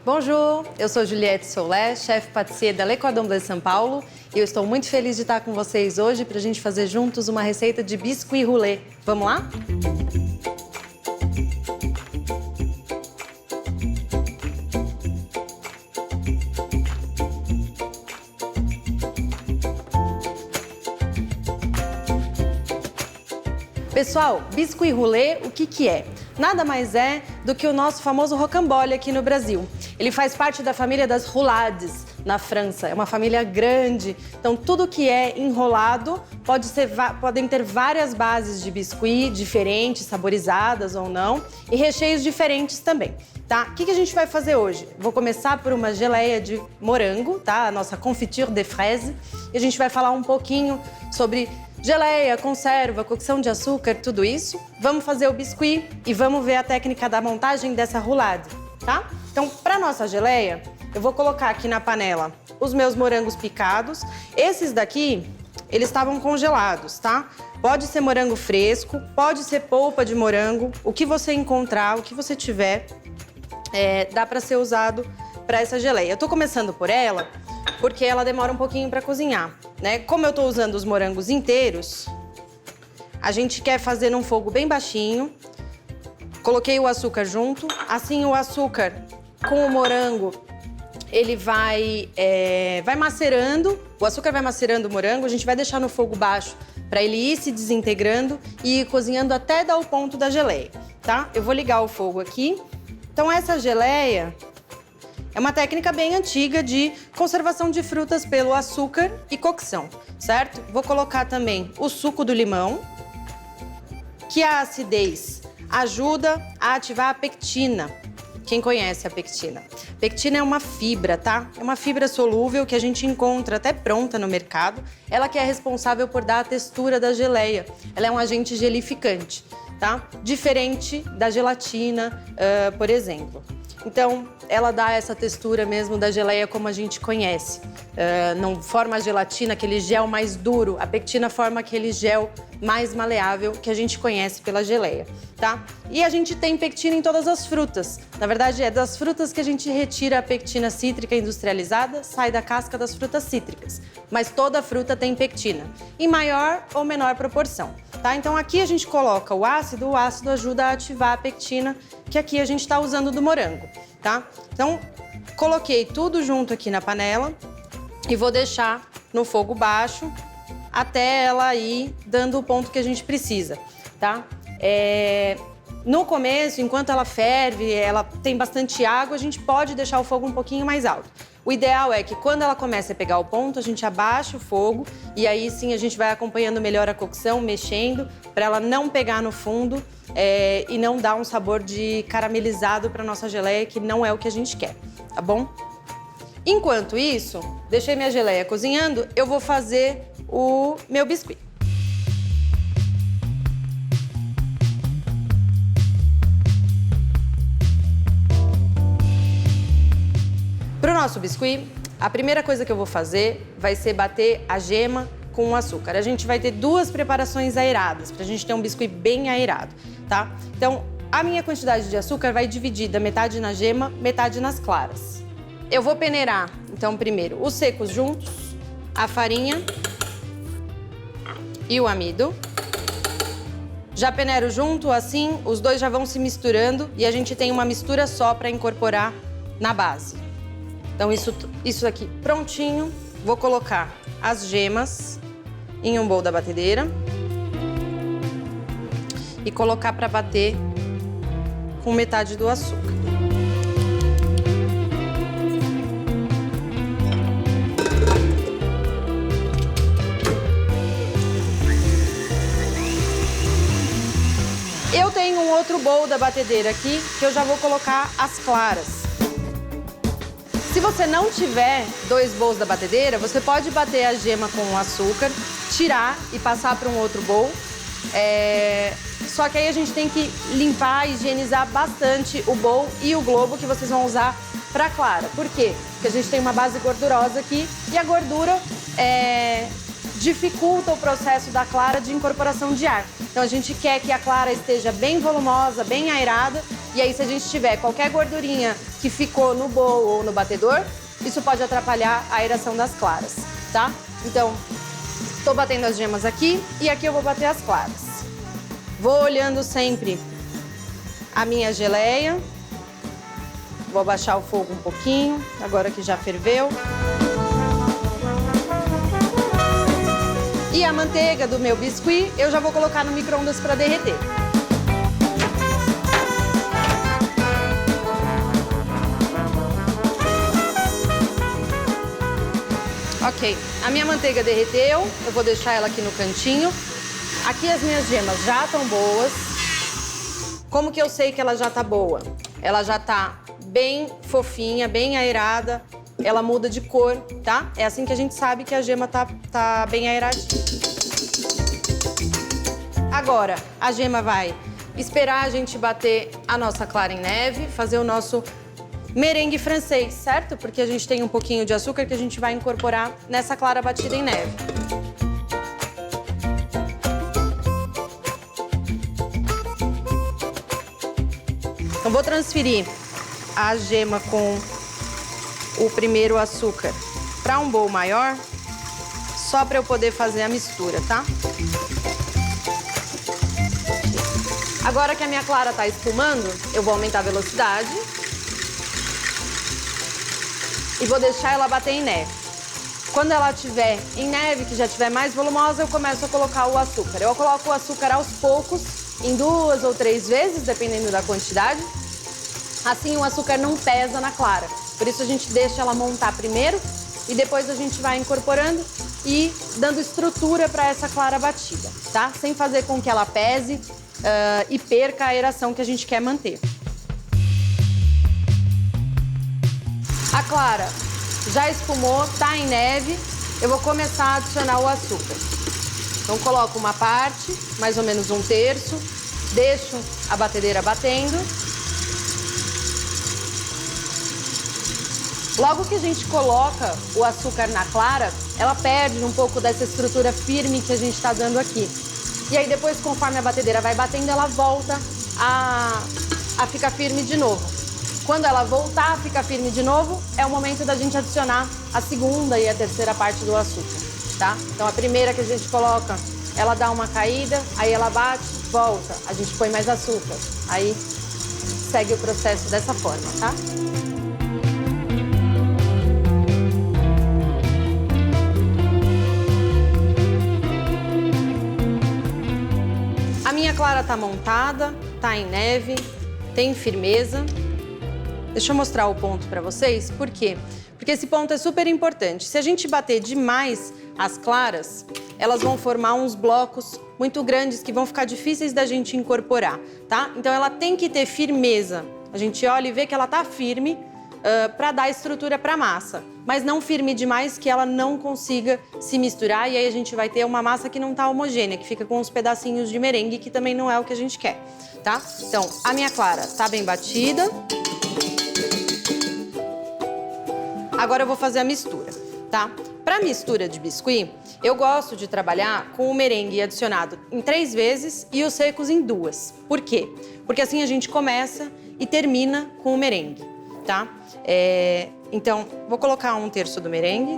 Bonjour, eu sou Juliette Solé, chefe pâtissier da Le Cordon Bleu São Paulo e eu estou muito feliz de estar com vocês hoje para a gente fazer juntos uma receita de biscuit roulé. Vamos lá? Pessoal, biscuit roulé, o que é? Nada mais é do que o nosso famoso rocambole aqui no Brasil. Ele faz parte da família das roulades na França. É uma família grande, então tudo que é enrolado podem ter várias bases de biscuit diferentes, saborizadas ou não, e recheios diferentes também. Tá? O que a gente vai fazer hoje? Vou começar por uma geleia de morango, tá? A nossa confiture de fraise. E a gente vai falar um pouquinho sobre geleia, conserva, cocção de açúcar, tudo isso. Vamos fazer o biscuit e vamos ver a técnica da montagem dessa roulade, tá? Então, para nossa geleia, eu vou colocar aqui na panela os meus morangos picados. Esses daqui, eles estavam congelados, tá? Pode ser morango fresco, pode ser polpa de morango, o que você encontrar, o que você tiver, dá para ser usado para essa geleia. Eu tô começando por ela porque ela demora um pouquinho para cozinhar, né? Como eu tô usando os morangos inteiros, a gente quer fazer num fogo bem baixinho. Coloquei o açúcar junto, assim o açúcar com o morango, ele vai macerando, o açúcar vai macerando o morango, a gente vai deixar no fogo baixo para ele ir se desintegrando e ir cozinhando até dar o ponto da geleia, tá? Eu vou ligar o fogo aqui. Então essa geleia é uma técnica bem antiga de conservação de frutas pelo açúcar e cocção, certo? Vou colocar também o suco do limão, que a acidez ajuda a ativar a pectina. Quem conhece a pectina? Pectina é uma fibra, tá? É uma fibra solúvel que a gente encontra até pronta no mercado. Ela que é responsável por dar a textura da geleia. Ela é um agente gelificante, tá? Diferente da gelatina, por exemplo. Então, ela dá essa textura mesmo da geleia como a gente conhece. Não forma a gelatina, aquele gel mais duro. A pectina forma aquele gel mais maleável que a gente conhece pela geleia, tá? E a gente tem pectina em todas as frutas. Na verdade, é das frutas que a gente retira a pectina cítrica industrializada, sai da casca das frutas cítricas. Mas toda fruta tem pectina, em maior ou menor proporção, tá? Então aqui a gente coloca o ácido ajuda a ativar a pectina, que aqui a gente está usando do morango, tá? Então, coloquei tudo junto aqui na panela e vou deixar no fogo baixo até ela ir dando o ponto que a gente precisa, tá? No começo, enquanto ela ferve, ela tem bastante água, a gente pode deixar o fogo um pouquinho mais alto. O ideal é que quando ela comece a pegar o ponto, a gente abaixa o fogo e aí sim a gente vai acompanhando melhor a cocção, mexendo, para ela não pegar no fundo e não dar um sabor de caramelizado para nossa geleia, que não é o que a gente quer, tá bom? Enquanto isso, deixei minha geleia cozinhando, eu vou fazer o meu biscuit. Para o nosso biscuit, a primeira coisa que eu vou fazer vai ser bater a gema com o açúcar. A gente vai ter duas preparações aeradas, para a gente ter um biscuit bem aerado, tá? Então, a minha quantidade de açúcar vai dividir da metade na gema, metade nas claras. Eu vou peneirar, então, primeiro os secos juntos, a farinha e o amido. Já peneiro junto, assim, os dois já vão se misturando e a gente tem uma mistura só para incorporar na base. Então, isso aqui prontinho. Vou colocar as gemas em um bowl da batedeira e colocar para bater com metade do açúcar. Eu tenho um outro bowl da batedeira aqui que eu já vou colocar as claras. Se você não tiver dois bowls da batedeira, você pode bater a gema com o açúcar, tirar e passar para um outro bowl. Só que aí a gente tem que limpar, higienizar bastante o bowl e o globo que vocês vão usar para clara. Por quê? Porque a gente tem uma base gordurosa aqui e a gordura dificulta o processo da clara de incorporação de ar. Então a gente quer que a clara esteja bem volumosa, bem aerada, e aí se a gente tiver qualquer gordurinha que ficou no bowl ou no batedor, isso pode atrapalhar a aeração das claras, tá? Então, tô batendo as gemas aqui e aqui eu vou bater as claras. Vou olhando sempre a minha geleia. Vou abaixar o fogo um pouquinho, agora que já ferveu. E a manteiga do meu biscuit eu já vou colocar no micro-ondas para derreter. Ok, a minha manteiga derreteu, eu vou deixar ela aqui no cantinho. Aqui as minhas gemas já estão boas. Como que eu sei que ela já tá boa? Ela já tá bem fofinha, bem aerada. Ela muda de cor, tá? É assim que a gente sabe que a gema tá bem aeradinha. Agora, a gema vai esperar a gente bater a nossa clara em neve, fazer o nosso merengue francês, certo? Porque a gente tem um pouquinho de açúcar que a gente vai incorporar nessa clara batida em neve. Então, vou transferir a gema com o primeiro açúcar para um bowl maior, só para eu poder fazer a mistura, tá? Agora que a minha clara tá espumando, eu vou aumentar a velocidade e vou deixar ela bater em neve. Quando ela estiver em neve, que já estiver mais volumosa, eu começo a colocar o açúcar. Eu coloco o açúcar aos poucos, em 2 ou 3 vezes, dependendo da quantidade. Assim o açúcar não pesa na clara. Por isso a gente deixa ela montar primeiro e depois a gente vai incorporando e dando estrutura para essa clara batida, tá? Sem fazer com que ela pese e perca a aeração que a gente quer manter. A clara já espumou, tá em neve. Eu vou começar a adicionar o açúcar. Então coloco uma parte, mais ou menos 1/3, deixo a batedeira batendo. Logo que a gente coloca o açúcar na clara, ela perde um pouco dessa estrutura firme que a gente está dando aqui. E aí depois, conforme a batedeira vai batendo, ela volta a ficar firme de novo. Quando ela voltar a ficar firme de novo, é o momento da gente adicionar a segunda e a terceira parte do açúcar, tá? Então a primeira que a gente coloca, ela dá uma caída, aí ela bate, volta, a gente põe mais açúcar. Aí segue o processo dessa forma, tá? A minha clara tá montada, tá em neve, tem firmeza. Deixa eu mostrar o ponto para vocês. Por quê? Porque esse ponto é super importante. Se a gente bater demais as claras, elas vão formar uns blocos muito grandes que vão ficar difíceis da gente incorporar, tá? Então ela tem que ter firmeza. A gente olha e vê que ela tá firme para dar estrutura para a massa, mas não firme demais que ela não consiga se misturar e aí a gente vai ter uma massa que não tá homogênea, que fica com uns pedacinhos de merengue, que também não é o que a gente quer, tá? Então, a minha clara tá bem batida. Agora eu vou fazer a mistura, tá? Para mistura de biscuit, eu gosto de trabalhar com o merengue adicionado em 3 vezes e os secos em 2. Por quê? Porque assim a gente começa e termina com o merengue, tá? Então, vou colocar 1/3 do merengue.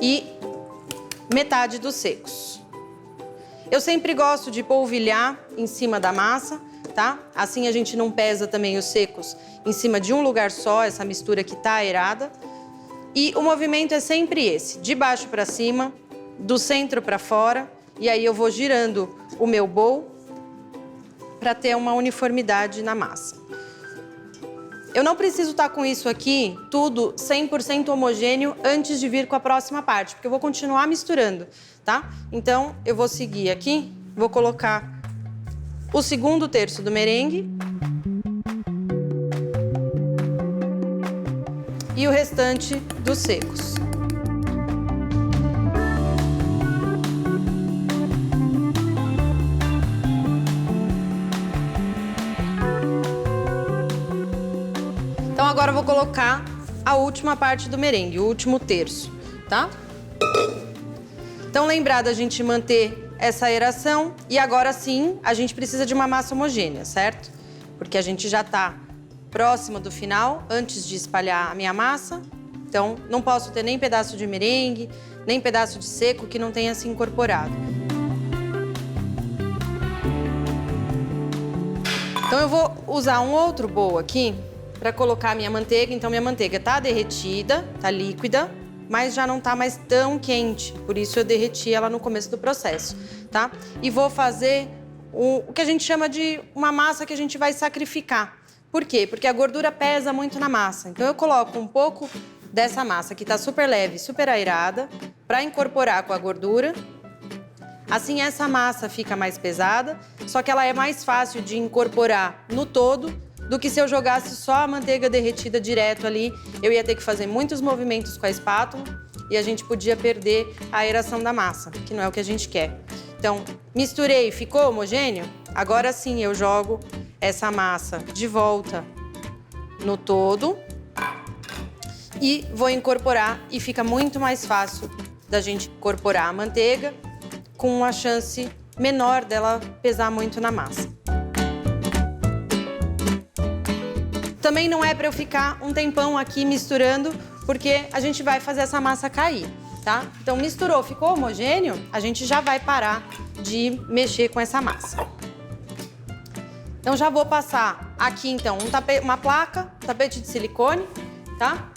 E metade dos secos. Eu sempre gosto de polvilhar em cima da massa, tá? Assim a gente não pesa também os secos em cima de um lugar só, essa mistura que tá aerada. E o movimento é sempre esse, de baixo para cima, do centro para fora, e aí eu vou girando o meu bowl para ter uma uniformidade na massa. Eu não preciso estar com isso aqui tudo 100% homogêneo antes de vir com a próxima parte, porque eu vou continuar misturando, tá? Então, eu vou seguir aqui, vou colocar o 2/3 do merengue e o restante dos secos. Então agora Agora eu vou colocar a última parte do merengue, o último terço, tá? Então lembrar da gente manter essa aeração e agora sim a gente precisa de uma massa homogênea, certo? Porque a gente já tá próximo do final, antes de espalhar a minha massa. Então não posso ter nem pedaço de merengue, nem pedaço de seco que não tenha se incorporado. Então eu vou usar um outro bowl aqui para colocar a minha manteiga. Então minha manteiga tá derretida, tá líquida, mas já não tá mais tão quente. Por isso eu derreti ela no começo do processo, tá? E vou fazer o que a gente chama de uma massa que a gente vai sacrificar. Por quê? Porque a gordura pesa muito na massa. Então eu coloco um pouco dessa massa que tá super leve, super aerada, para incorporar com a gordura. Assim essa massa fica mais pesada, só que ela é mais fácil de incorporar no todo do que se eu jogasse só a manteiga derretida direto ali. Eu ia ter que fazer muitos movimentos com a espátula e a gente podia perder a aeração da massa, que não é o que a gente quer. Então, misturei, ficou homogêneo? Agora sim eu jogo essa massa de volta no todo e vou incorporar e fica muito mais fácil da gente incorporar a manteiga com uma chance menor dela pesar muito na massa. Também não é para eu ficar um tempão aqui misturando, porque a gente vai fazer essa massa cair, tá? Então misturou, ficou homogêneo, a gente já vai parar de mexer com essa massa. Então já vou passar aqui então uma placa, tapete de silicone, tá?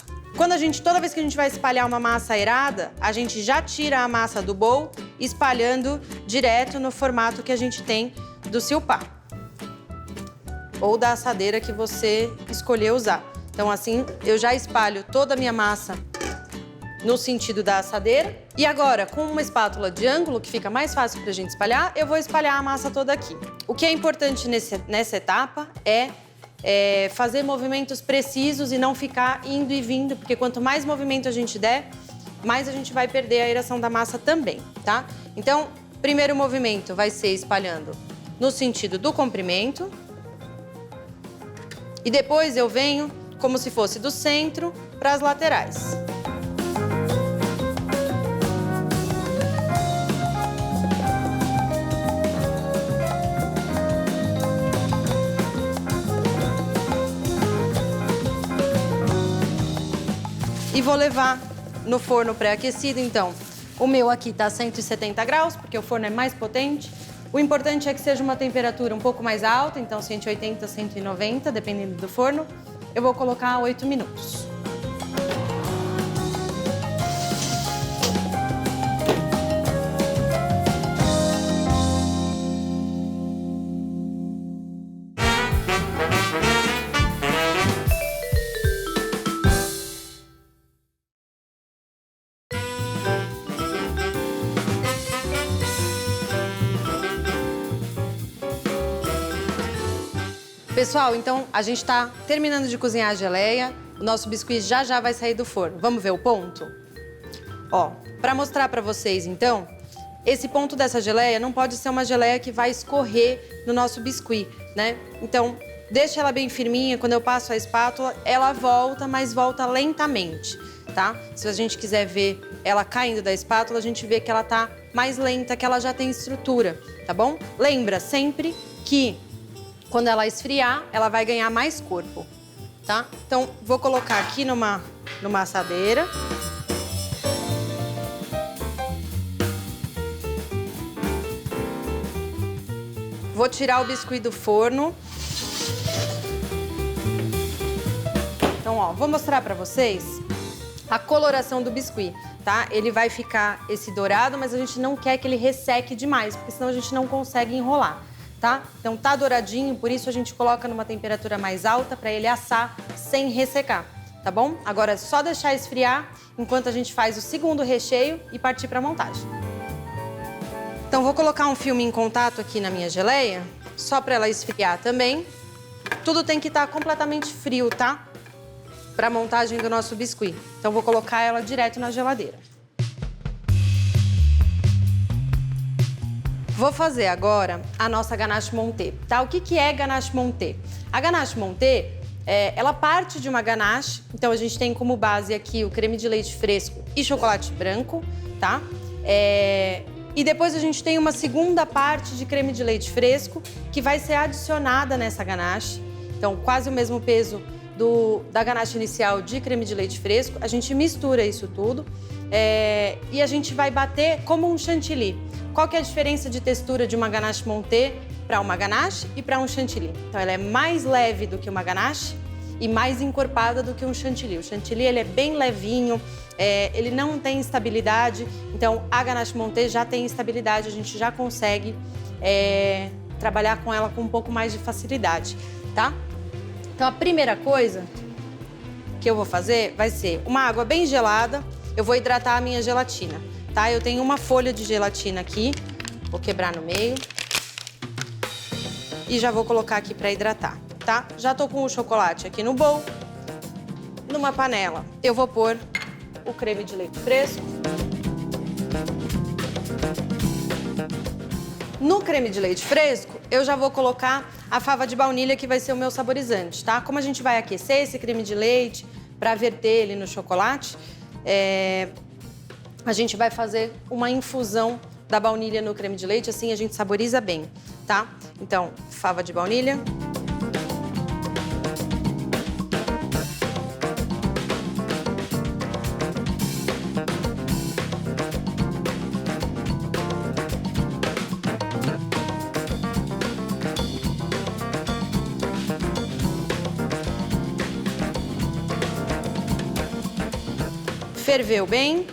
Toda vez que a gente vai espalhar uma massa aerada, a gente já tira a massa do bowl, espalhando direto no formato que a gente tem do silpá. Ou da assadeira que você escolher usar. Então assim, eu já espalho toda a minha massa no sentido da assadeira. E agora, com uma espátula de ângulo, que fica mais fácil pra gente espalhar, eu vou espalhar a massa toda aqui. O que é importante nessa etapa é fazer movimentos precisos e não ficar indo e vindo, porque quanto mais movimento a gente der, mais a gente vai perder a aeração da massa também, tá? Então, primeiro movimento vai ser espalhando no sentido do comprimento. E depois eu venho como se fosse do centro para as laterais. E vou levar no forno pré-aquecido, então. O meu aqui tá 170 graus, porque o forno é mais potente. O importante é que seja uma temperatura um pouco mais alta, então 180, 190, dependendo do forno. Eu vou colocar 8 minutos. Pessoal, então a gente tá terminando de cozinhar a geleia, o nosso biscuit já vai sair do forno. Vamos ver o ponto? Ó, para mostrar para vocês então, esse ponto dessa geleia não pode ser uma geleia que vai escorrer no nosso biscuit, né? Então, deixa ela bem firminha, quando eu passo a espátula, ela volta, mas volta lentamente, tá? Se a gente quiser ver ela caindo da espátula, a gente vê que ela tá mais lenta, que ela já tem estrutura, tá bom? Lembra sempre que quando ela esfriar, ela vai ganhar mais corpo, tá? Então, vou colocar aqui numa assadeira. Vou tirar o biscuit do forno. Então, ó, vou mostrar pra vocês a coloração do biscuit, tá? Ele vai ficar esse dourado, mas a gente não quer que ele resseque demais, porque senão a gente não consegue enrolar. Tá? Então tá douradinho, por isso a gente coloca numa temperatura mais alta para ele assar sem ressecar, tá bom? Agora é só deixar esfriar enquanto a gente faz o segundo recheio e partir para a montagem. Então vou colocar um filme em contato aqui na minha geleia, só para ela esfriar também. Tudo tem que estar completamente frio, tá? Para a montagem do nosso biscuit. Então vou colocar ela direto na geladeira. Vou fazer agora a nossa ganache montée, tá? O que é ganache montée? A ganache montée Ela parte de uma ganache, então a gente tem como base aqui o creme de leite fresco e chocolate branco, tá? E depois a gente tem uma segunda parte de creme de leite fresco que vai ser adicionada nessa ganache. Então, quase o mesmo peso da ganache inicial de creme de leite fresco. A gente mistura isso tudo e a gente vai bater como um chantilly. Qual que é a diferença de textura de uma ganache montée para uma ganache e para um chantilly? Então, ela é mais leve do que uma ganache e mais encorpada do que um chantilly. O chantilly ele é bem levinho, ele não tem estabilidade. Então, a ganache montée já tem estabilidade, a gente já consegue trabalhar com ela com um pouco mais de facilidade, tá? Então, a primeira coisa que eu vou fazer vai ser uma água bem gelada. Eu vou hidratar a minha gelatina, tá? Eu tenho uma folha de gelatina aqui, vou quebrar no meio e já vou colocar aqui para hidratar, tá? Já tô com o chocolate aqui no bowl. Numa panela, eu vou pôr o creme de leite fresco. No creme de leite fresco, eu já vou colocar a fava de baunilha, que vai ser o meu saborizante, tá? Como a gente vai aquecer esse creme de leite para verter ele no chocolate, a gente vai fazer uma infusão da baunilha no creme de leite, assim a gente saboriza bem, tá? Então, fava de baunilha. Ferveu bem,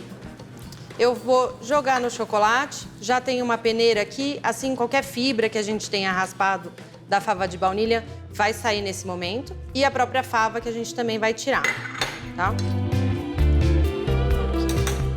eu vou jogar no chocolate, já tem uma peneira aqui, assim qualquer fibra que a gente tenha raspado da fava de baunilha vai sair nesse momento e a própria fava que a gente também vai tirar, tá?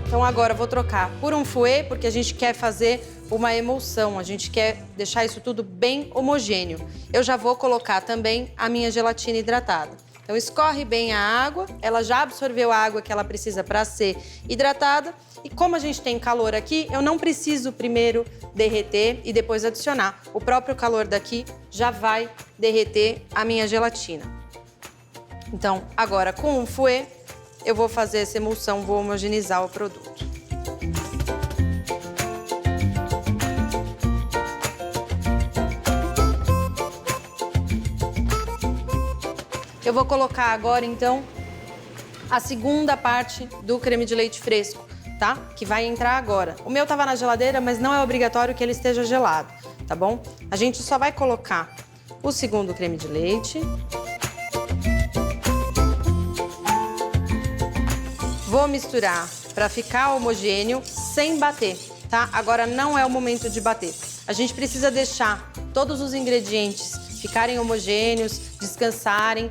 Então agora eu vou trocar por um fouet, porque a gente quer fazer uma emulsão, a gente quer deixar isso tudo bem homogêneo. Eu já vou colocar também a minha gelatina hidratada. Então, escorre bem a água, ela já absorveu a água que ela precisa para ser hidratada. E como a gente tem calor aqui, eu não preciso primeiro derreter e depois adicionar. O próprio calor daqui já vai derreter a minha gelatina. Então, agora com um fouet, eu vou fazer essa emulsão, vou homogeneizar o produto. Eu vou colocar agora, então, a segunda parte do creme de leite fresco, tá? Que vai entrar agora. O meu tava na geladeira, mas não é obrigatório que ele esteja gelado, tá bom? A gente só vai colocar o segundo creme de leite. Vou misturar para ficar homogêneo, sem bater, tá? Agora não é o momento de bater. A gente precisa deixar todos os ingredientes ficarem homogêneos, descansarem,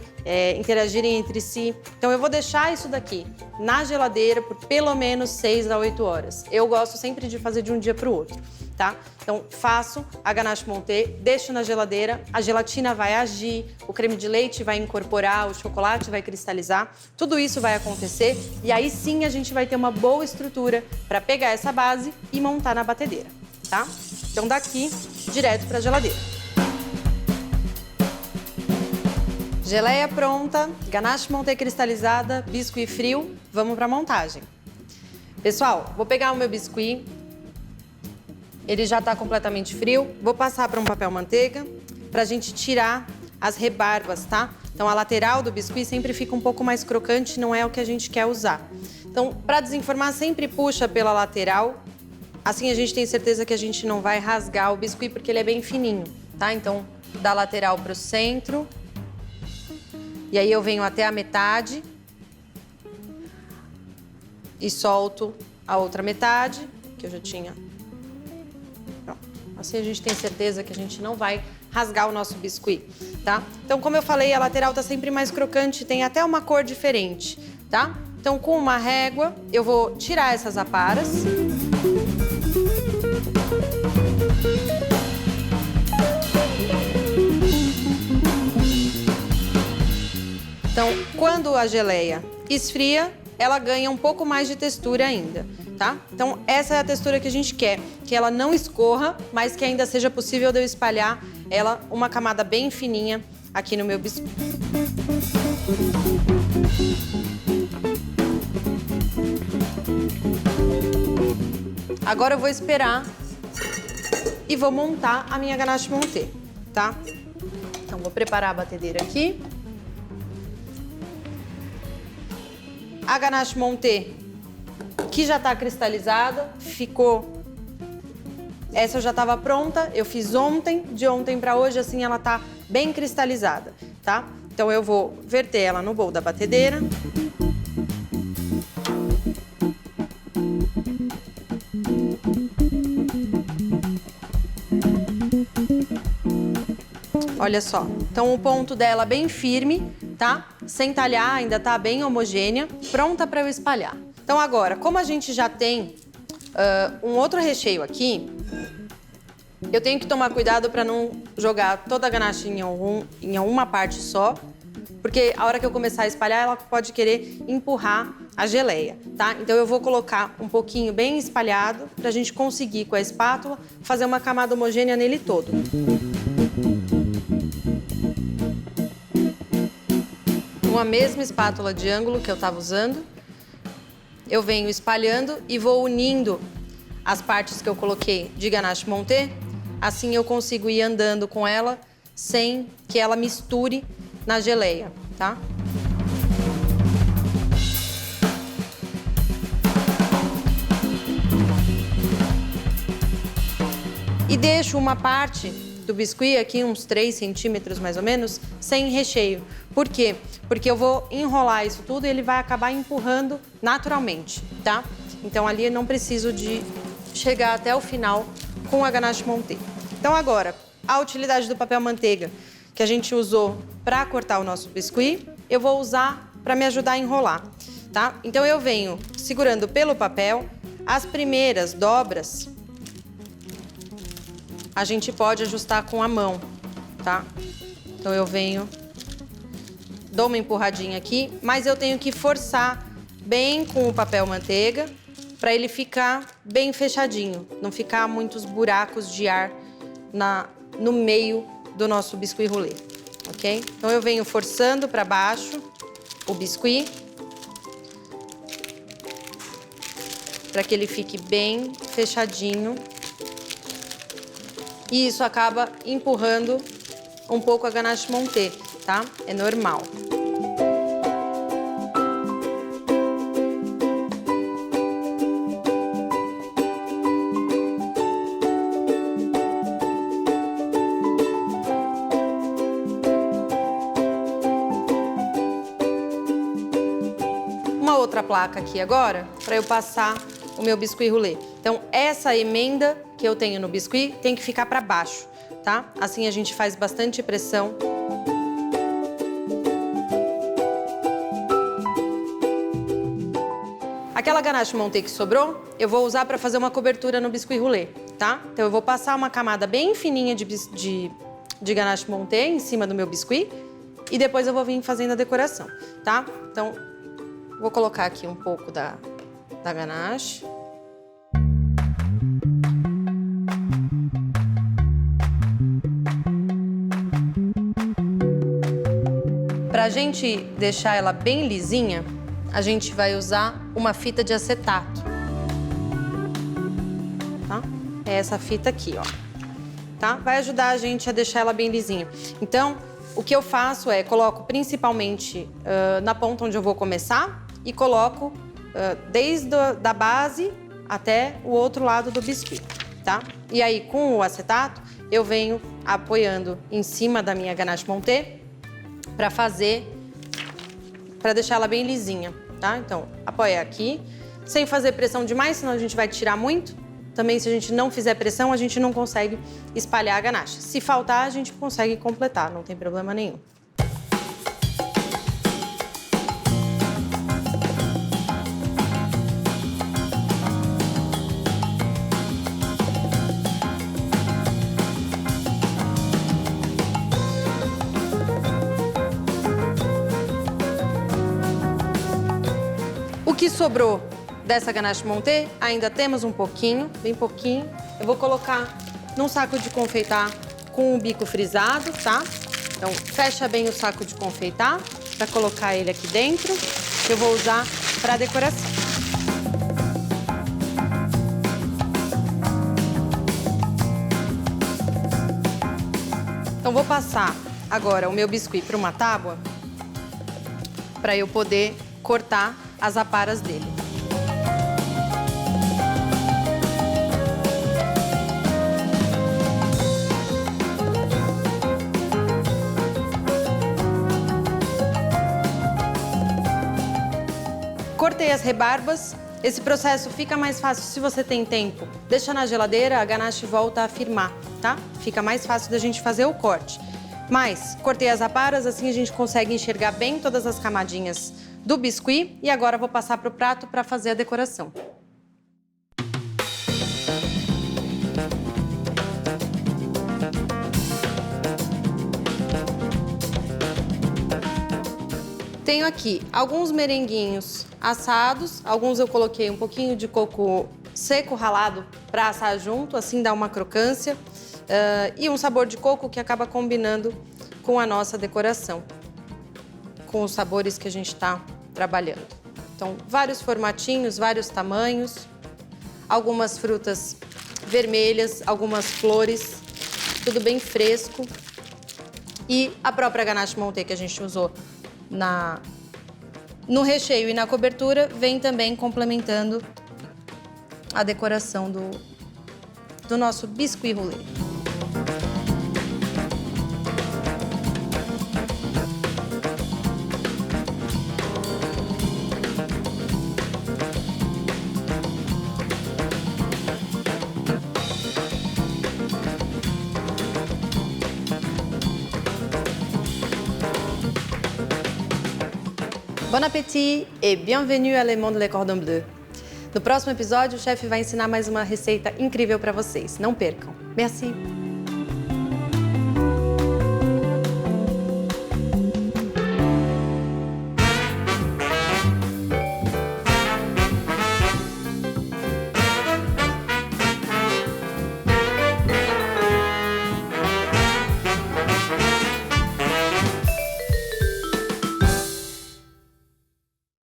interagirem entre si. Então eu vou deixar isso daqui na geladeira por pelo menos 6 a 8 horas. Eu gosto sempre de fazer de um dia para o outro, tá? Então faço a ganache montée, deixo na geladeira, a gelatina vai agir, o creme de leite vai incorporar, o chocolate vai cristalizar, tudo isso vai acontecer e aí sim a gente vai ter uma boa estrutura para pegar essa base e montar na batedeira, tá? Então daqui, direto para a geladeira. Geleia pronta, ganache montée cristalizada, biscuit frio, vamos para a montagem. Pessoal, vou pegar o meu biscuit, ele já está completamente frio, vou passar para um papel manteiga para a gente tirar as rebarbas, tá? Então a lateral do biscuit sempre fica um pouco mais crocante, não é o que a gente quer usar. Então, para desenformar, sempre puxa pela lateral, assim a gente tem certeza que a gente não vai rasgar o biscuit porque ele é bem fininho, tá? Então, da lateral para o centro. E aí eu venho até a metade e solto a outra metade, que eu já tinha. Pronto. Assim a gente tem certeza que a gente não vai rasgar o nosso biscuit, tá? Então, como eu falei, a lateral tá sempre mais crocante, tem até uma cor diferente, tá? Então, com uma régua, eu vou tirar essas aparas. Então, quando a geleia esfria, ela ganha um pouco mais de textura ainda, tá? Então, essa é a textura que a gente quer, que ela não escorra, mas que ainda seja possível de eu espalhar ela uma camada bem fininha aqui no meu biscoito. Agora eu vou esperar e vou montar a minha ganache montée, tá? Então, vou preparar a batedeira aqui. A ganache montée, que já tá cristalizada, ficou... Essa já estava pronta, eu fiz ontem, de ontem para hoje, assim ela tá bem cristalizada, tá? Então eu vou verter ela no bowl da batedeira. Olha só, então o ponto dela bem firme, tá? Sem talhar, ainda tá bem homogênea, pronta para eu espalhar. Então agora, como a gente já tem um outro recheio aqui, eu tenho que tomar cuidado para não jogar toda a ganache em uma parte só, porque a hora que eu começar a espalhar, ela pode querer empurrar a geleia, tá? Então eu vou colocar um pouquinho bem espalhado pra gente conseguir, com a espátula, fazer uma camada homogênea nele todo. Com a mesma espátula de ângulo que eu estava usando, eu venho espalhando e vou unindo as partes que eu coloquei de ganache montée. Assim eu consigo ir andando com ela sem que ela misture na geleia, tá? E deixo uma parte do biscuit aqui, uns 3 centímetros mais ou menos, sem recheio. Por quê? Porque eu vou enrolar isso tudo e ele vai acabar empurrando naturalmente, tá? Então ali eu não preciso de chegar até o final com a ganache montée. Então agora, a utilidade do papel manteiga que a gente usou para cortar o nosso biscuit, eu vou usar para me ajudar a enrolar, tá? Então eu venho segurando pelo papel, as primeiras dobras a gente pode ajustar com a mão, tá? Então eu venho, dou uma empurradinha aqui, mas eu tenho que forçar bem com o papel manteiga para ele ficar bem fechadinho, não ficar muitos buracos de ar no meio do nosso biscuit roulé, ok? Então eu venho forçando para baixo o biscuit para que ele fique bem fechadinho. E isso acaba empurrando um pouco a ganache montée, tá? É normal. Uma outra placa aqui agora, para eu passar o meu biscuit roulé. Então, essa emenda que eu tenho no biscuit tem que ficar para baixo, tá? Assim a gente faz bastante pressão. Aquela ganache montée que sobrou, eu vou usar para fazer uma cobertura no biscuit roulé, tá? Então eu vou passar uma camada bem fininha de ganache montée em cima do meu biscuit e depois eu vou vir fazendo a decoração, tá? Então, vou colocar aqui um pouco da ganache. Pra gente deixar ela bem lisinha, a gente vai usar uma fita de acetato. Tá? É essa fita aqui, ó. Tá? Vai ajudar a gente a deixar ela bem lisinha. Então, o que eu faço é, coloco principalmente na ponta onde eu vou começar e coloco desde a base até o outro lado do biscuit, tá? E aí, com o acetato, eu venho apoiando em cima da minha ganache montée para deixar ela bem lisinha, tá? Então, apoia aqui, sem fazer pressão demais, senão a gente vai tirar muito. Também, se a gente não fizer pressão, a gente não consegue espalhar a ganache. Se faltar, a gente consegue completar, não tem problema nenhum. O que sobrou dessa ganache montée, ainda temos um pouquinho, bem pouquinho. Eu vou colocar num saco de confeitar com o bico frisado, tá? Então, fecha bem o saco de confeitar para colocar ele aqui dentro, que eu vou usar para decoração. Então, vou passar agora o meu biscuit para uma tábua para eu poder cortar as aparas dele. Cortei as rebarbas. Esse processo fica mais fácil se você tem tempo. Deixa na geladeira, a ganache volta a firmar, tá? Fica mais fácil da gente fazer o corte. Mas cortei as aparas, assim a gente consegue enxergar bem todas as camadinhas do biscuit. E agora vou passar para o prato para fazer a decoração. Tenho aqui alguns merenguinhos assados, alguns eu coloquei um pouquinho de coco seco ralado para assar junto, assim dá uma crocância, e um sabor de coco que acaba combinando com a nossa decoração, com os sabores que a gente está trabalhando. Então, vários formatinhos, vários tamanhos, algumas frutas vermelhas, algumas flores, tudo bem fresco. E a própria ganache montée que a gente usou no recheio e na cobertura, vem também complementando a decoração do nosso biscuit roulé. Bon appétit et bienvenue à Le Monde Les Cordons Bleus. No próximo episódio, o chefe vai ensinar mais uma receita incrível para vocês. Não percam. Merci!